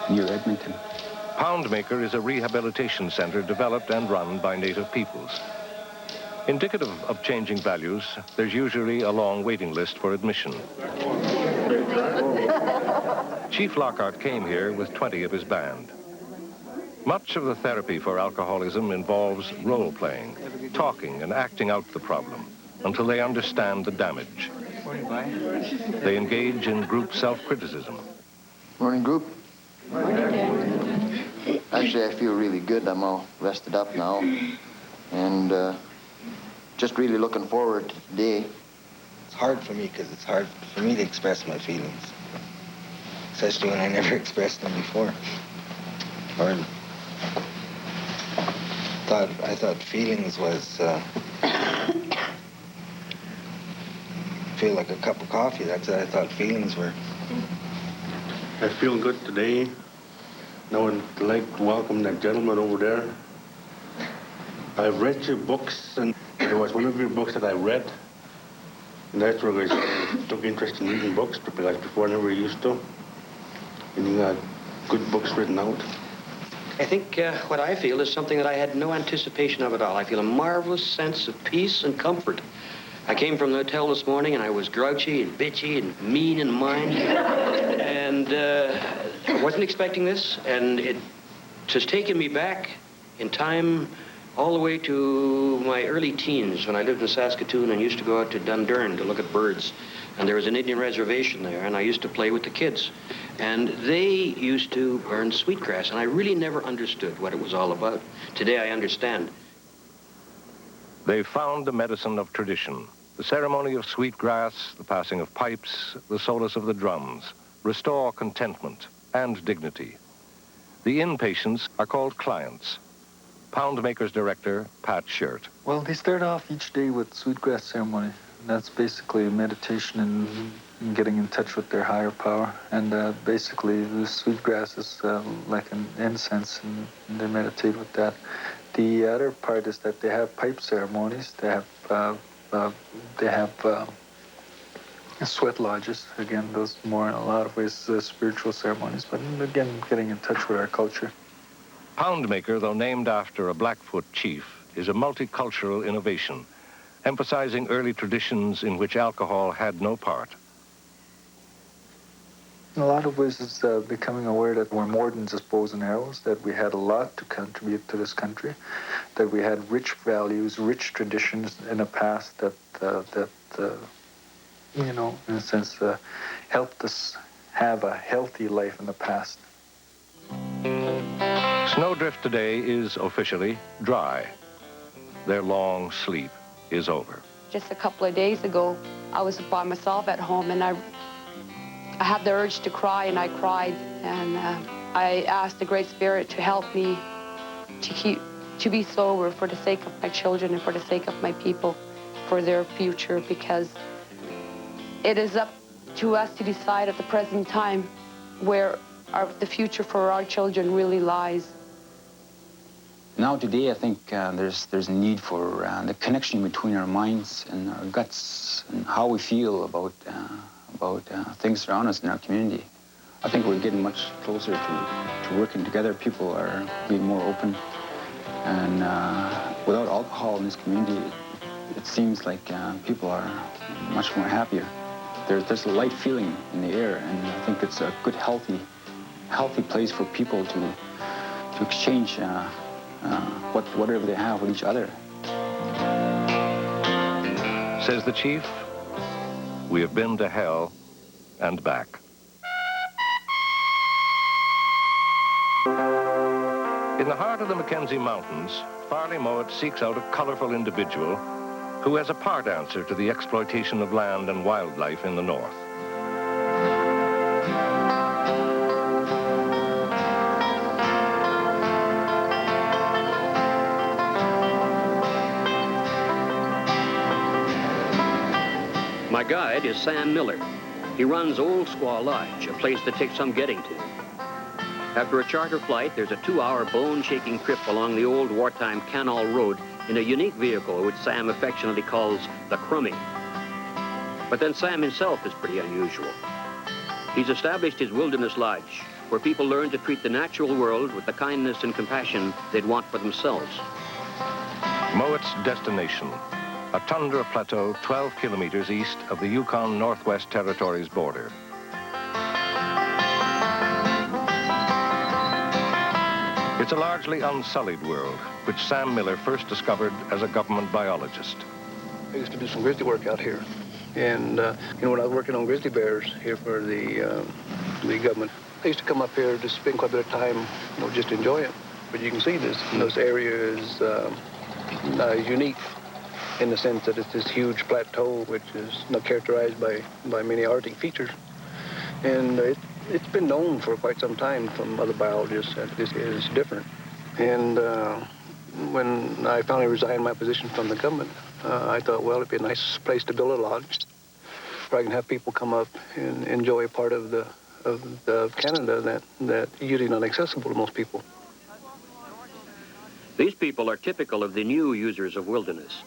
near Edmonton. Poundmaker is a rehabilitation center developed and run by native peoples. Indicative of changing values, there's usually a long waiting list for admission. Chief Lockhart came here with 20 of his band. Much of the therapy for alcoholism involves role-playing, talking and acting out the problem until they understand the damage. They engage in group self-criticism. Morning, group. Actually, I feel really good. I'm all rested up now, and just really looking forward to today. It's hard for me because it's hard for me to express my feelings, especially when I never expressed them before. Or I thought feelings was feel like a cup of coffee. That's what I thought feelings were. I feel good today. Now I'd like to welcome that gentleman over there. I've read your books, and there was one of your books that I read, and that's where I took interest in reading books, because before I never used to. And you got good books written out. I think what I feel is something that I had no anticipation of at all. I feel a marvelous sense of peace and comfort. I came from the hotel this morning, and I was grouchy and bitchy and mean in mind. And I wasn't expecting this, and it has taken me back in time all the way to my early teens when I lived in Saskatoon and used to go out to Dundurn to look at birds. And there was an Indian reservation there, and I used to play with the kids. And they used to burn sweetgrass, and I really never understood what it was all about. Today I understand. They found the medicine of tradition, the ceremony of sweetgrass, the passing of pipes, the solace of the drums, restore contentment and dignity. The inpatients are called clients. Poundmaker's director, Pat Shirt. Well, they start off each day with sweetgrass ceremony. That's basically meditation and getting in touch with their higher power. And basically, the sweetgrass is like an incense, and they meditate with that. The other part is that they have pipe ceremonies. They have sweat lodges. Again, those more in a lot of ways spiritual ceremonies. But again, getting in touch with our culture. Poundmaker, though named after a Blackfoot chief, is a multicultural innovation, emphasizing early traditions in which alcohol had no part. In a lot of ways, it's becoming aware that we're more than just bows and arrows, that we had a lot to contribute to this country, that we had rich values, rich traditions in the past that you know, in a sense, helped us have a healthy life in the past. Snowdrift today is officially dry. Their long sleep is over. Just a couple of days ago, I was by myself at home, and I had the urge to cry, and I cried, and I asked the Great Spirit to help me to be sober for the sake of my children and for the sake of my people, for their future, because it is up to us to decide at the present time where the future for our children really lies. Now today, I think there's a need for the connection between our minds and our guts and how we feel about things around us in our community. I think we're getting much closer to working together. People are being more open, and without alcohol in this community, it seems like people are much more happier. There's a light feeling in the air, and I think it's a good, healthy place for people to exchange whatever they have with each other. Says the chief, we have been to hell and back. In the heart of the Mackenzie Mountains, Farley Mowat seeks out a colorful individual who has a part answer to the exploitation of land and wildlife in the north. My guide is Sam Miller. He runs Old Squaw Lodge, a place that takes some getting to. After a charter flight, there's a 2-hour bone-shaking trip along the old wartime Canal Road in a unique vehicle which Sam affectionately calls the Crummy. But then Sam himself is pretty unusual. He's established his wilderness lodge, where people learn to treat the natural world with the kindness and compassion they'd want for themselves. Mowat's destination, a tundra plateau 12 kilometers east of the Yukon Northwest Territories border. It's a largely unsullied world, which Sam Miller first discovered as a government biologist. I used to do some grizzly work out here. And, you know, when I was working on grizzly bears here for the government, I used to come up here to spend quite a bit of time, you know, just enjoy it. But you can see this area is unique in the sense that it's this huge plateau, which is not characterized by many Arctic features. And it's been known for quite some time from other biologists that this is different. And when I finally resigned my position from the government, I thought, well, it'd be a nice place to build a lodge where I can have people come up and enjoy a part of the Canada that usually not accessible to most people. These people are typical of the new users of wilderness.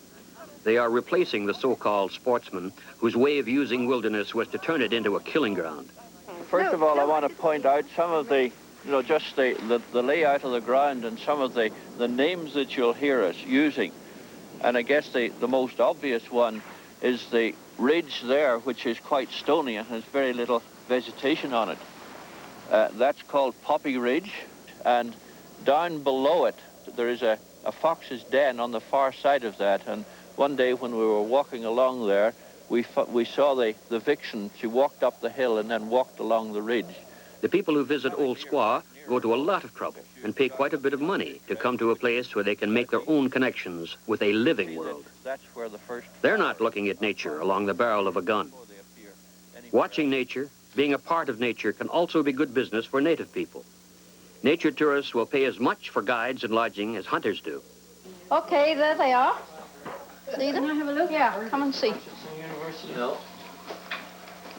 They are replacing the so-called sportsmen whose way of using wilderness was to turn it into a killing ground. First of all, I want to point out some of the, just the layout of the ground and some of the names that you'll hear us using. And I guess the most obvious one is the ridge there, which is quite stony and has very little vegetation on it. That's called Poppy Ridge. And down below it, there is a fox's den on the far side of that. And one day when we were walking along there, we saw the vixen. She walked up the hill and then walked along the ridge. The people who visit Old Squaw go to a lot of trouble and pay quite a bit of money to come to a place where they can make their own connections with a living world. That's where the first... They're not looking at nature along the barrel of a gun. Watching nature, being a part of nature, can also be good business for native people. Nature tourists will pay as much for guides and lodging as hunters do. Okay, there they are. See them? Can I have a look? Yeah, come and see. No.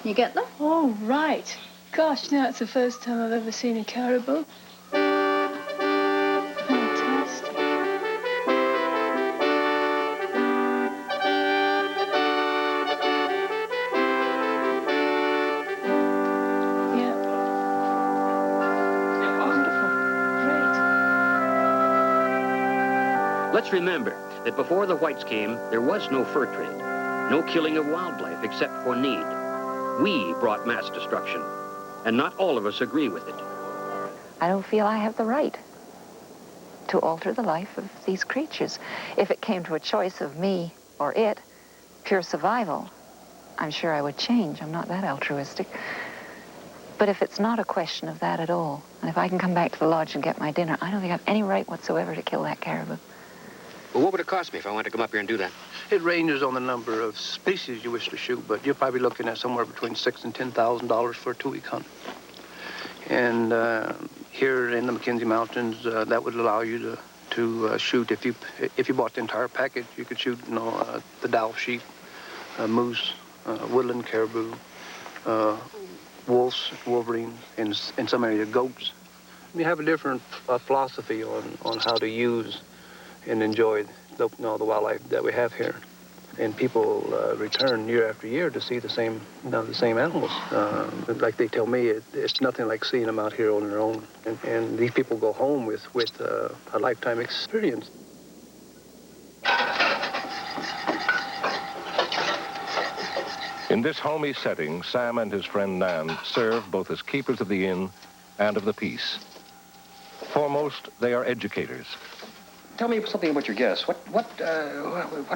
You get them? Oh, right. Gosh, now it's the first time I've ever seen a caribou. Fantastic. Yeah. Wonderful. Great. Let's remember that before the whites came, there was no fur trade, no killing of wildlife except for need. We brought mass destruction, and not all of us agree with it. I don't feel I have the right to alter the life of these creatures. If it came to a choice of me or it, pure survival, I'm sure I would change. I'm not that altruistic. But if it's not a question of that at all, and if I can come back to the lodge and get my dinner, I don't think I have any right whatsoever to kill that caribou. Well, what would it cost me if I wanted to come up here and do that? It ranges on the number of species you wish to shoot, but you're probably looking at somewhere between $6,000 and $10,000 for a 2-week hunt. And here in the McKenzie Mountains, that would allow you to shoot. If you bought the entire package, you could shoot, the Dow sheep, moose, woodland caribou, wolves, wolverines, in some areas goats. We have a different philosophy on how to use and enjoy the wildlife that we have here. And people return year after year to see the same animals. Like they tell me, it's nothing like seeing them out here on their own. And these people go home with a lifetime experience. In this homey setting, Sam and his friend Nan serve both as keepers of the inn and of the peace. Foremost, they are educators. Tell me something about your guests. What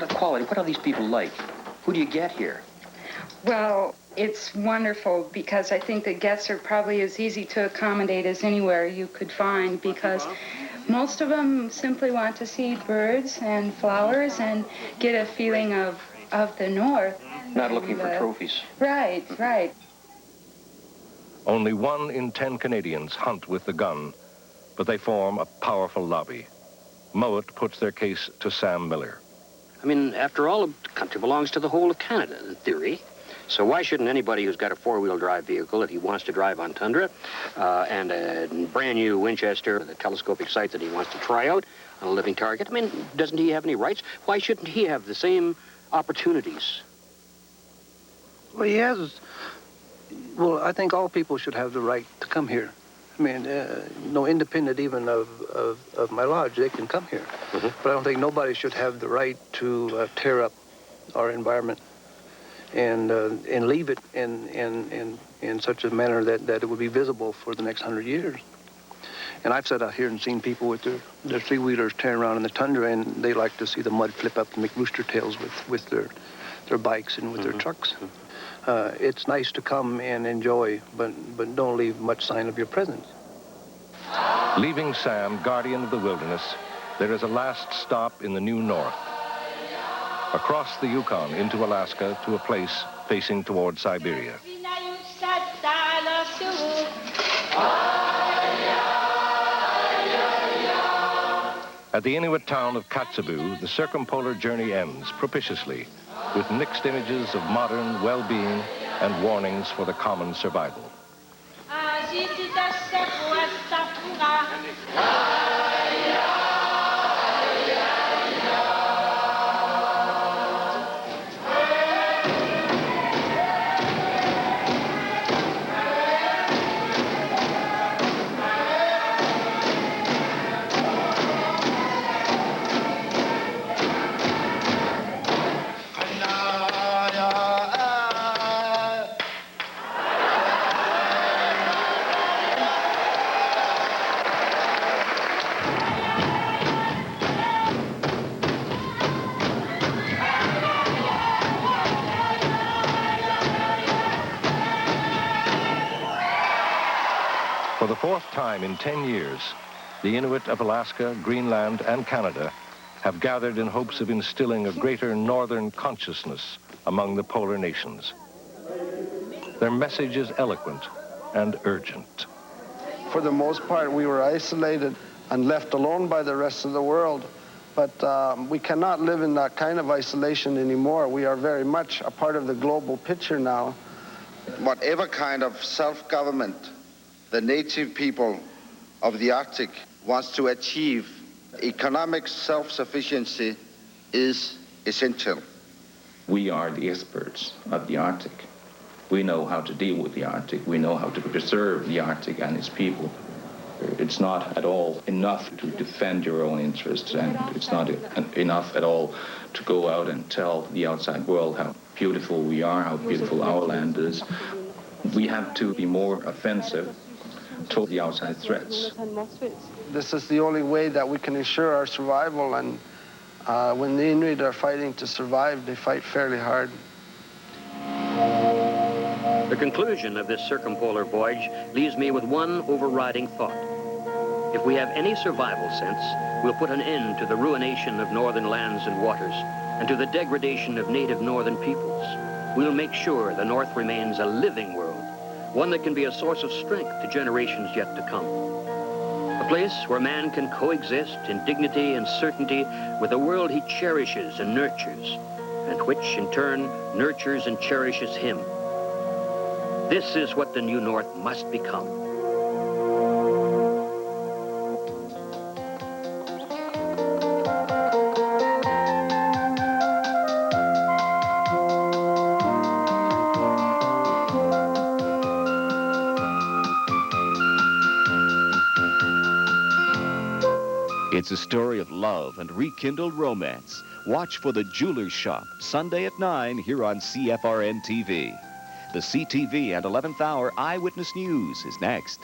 quality? What are these people like? Who do you get here? Well, it's wonderful because I think that guests are probably as easy to accommodate as anywhere you could find, because most of them simply want to see birds and flowers and get a feeling of the north. Not looking for trophies. Right, right. Only 1 in 10 Canadians hunt with the gun, but they form a powerful lobby. Mowat puts their case to Sam Miller. I mean, after all, the country belongs to the whole of Canada, in theory. So why shouldn't anybody who's got a 4-wheel drive vehicle, if he wants to drive on tundra, and a brand new Winchester, the telescopic sight that he wants to try out on a living target, I mean, doesn't he have any rights? Why shouldn't he have the same opportunities? Well, he has. Well, I think all people should have the right to come here. I mean, independent even of my lodge, they can come here. Mm-hmm. But I don't think nobody should have the right to tear up our environment and leave it in such a manner that it would be visible for the next 100 years. And I've sat out here and seen people with their 3-wheelers tearing around in the tundra, and they like to see the mud flip up and make rooster tails with their bikes and with their trucks. It's nice to come and enjoy, but don't leave much sign of your presence. Leaving Sam, guardian of the wilderness, there is a last stop in the new north. Across the Yukon into Alaska to a place facing toward Siberia. At the Inuit town of Kotzebue, the circumpolar journey ends propitiously with mixed images of modern well-being and warnings for the common survival. For the 4th time in 10 years, the Inuit of Alaska, Greenland, and Canada have gathered in hopes of instilling a greater northern consciousness among the polar nations. Their message is eloquent and urgent. For the most part, we were isolated and left alone by the rest of the world. But we cannot live in that kind of isolation anymore. We are very much a part of the global picture now. Whatever kind of self-government the native people of the Arctic wants to achieve, economic self-sufficiency is essential. We are the experts of the Arctic. We know how to deal with the Arctic. We know how to preserve the Arctic and its people. It's not at all enough to defend your own interests, and it's not enough at all to go out and tell the outside world how beautiful we are, how beautiful our land is. We have to be more offensive toward the outside threats. This is the only way that we can ensure our survival, and when the Inuit are fighting to survive, they fight fairly hard. The conclusion of this circumpolar voyage leaves me with one overriding thought. If we have any survival sense, we'll put an end to the ruination of northern lands and waters, and to the degradation of native northern peoples. We'll make sure the North remains a living world, one that can be a source of strength to generations yet to come. A place where man can coexist in dignity and certainty with the world he cherishes and nurtures, and which in turn nurtures and cherishes him. This is what the New North must become. It's a story of love and rekindled romance. Watch for The Jeweler's Shop, Sunday at 9 here on CFRN TV. The CTV and 11th Hour Eyewitness News is next.